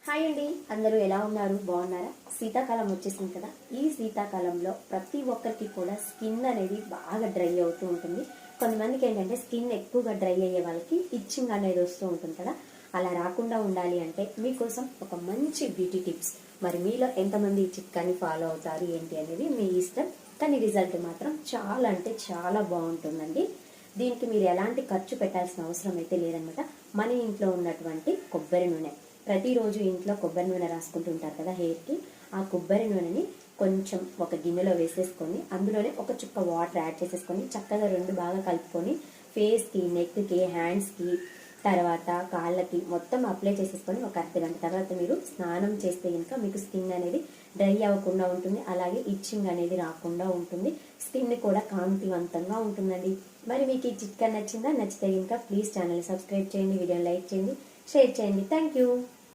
Hi అండి, అందరూ ఎలా ఉన్నారు? బాగున్నారా? శీతాకాలం వచ్చేసింది కదా. ఈ శీతాకాలంలో ప్రతి ఒక్కరికి కూడా స్కిన్ అనేది బాగా డ్రై అవుతూ ఉంటుంది. కొంతమందికి ఏంటంటే స్కిన్ ఎక్కువగా డ్రై అయ్యే వాళ్ళకి ఇచ్చింగ్ అనేది వస్తూ ఉంటుంది కదా. అలా రాకుండా ఉండాలి అంటే మీకోసం ఒక మంచి బ్యూటీ టిప్స్. మరి మీలో ఎంతమంది ఈ చిట్కాని ఫాలో అవుతారు ఏంటి అనేది మీ ఇష్టం, కానీ రిజల్ట్ మాత్రం చాలా అంటే చాలా బాగుంటుందండి. దీనికి మీరు ఎలాంటి ఖర్చు పెట్టాల్సిన అవసరం అయితే లేదనమాట. మన ఇంట్లో ఉన్నటువంటి కొబ్బరి నూనె, ప్రతిరోజు ఇంట్లో కొబ్బరి నూనె రాసుకుంటుంటారు కదా హెయిర్కి. ఆ కొబ్బరి నూనెని కొంచెం ఒక గిన్నెలో వేసేసుకొని అందులోనే ఒక చుక్క వాటర్ యాడ్ చేసేసుకొని చక్కగా రెండు బాగా కలుపుకొని ఫేస్కి, నెక్కి, హ్యాండ్స్కి, తర్వాత కాళ్ళకి మొత్తం అప్లై చేసేసుకొని ఒక అర్ధగంట తర్వాత మీరు స్నానం చేస్తే కనుక మీకు స్కిన్ అనేది డ్రై అవ్వకుండా ఉంటుంది. అలాగే ఇచ్చింగ్ అనేది రాకుండా ఉంటుంది. స్కిన్ కూడా కాంతివంతంగా ఉంటుందండి. మరి మీకు ఈ చిట్కా నచ్చిందా? నచ్చితే కనుక ప్లీజ్ ఛానల్ సబ్స్క్రైబ్ చేయండి, వీడియోని లైక్ చేయండి, షేర్ చేయండి. Thank you.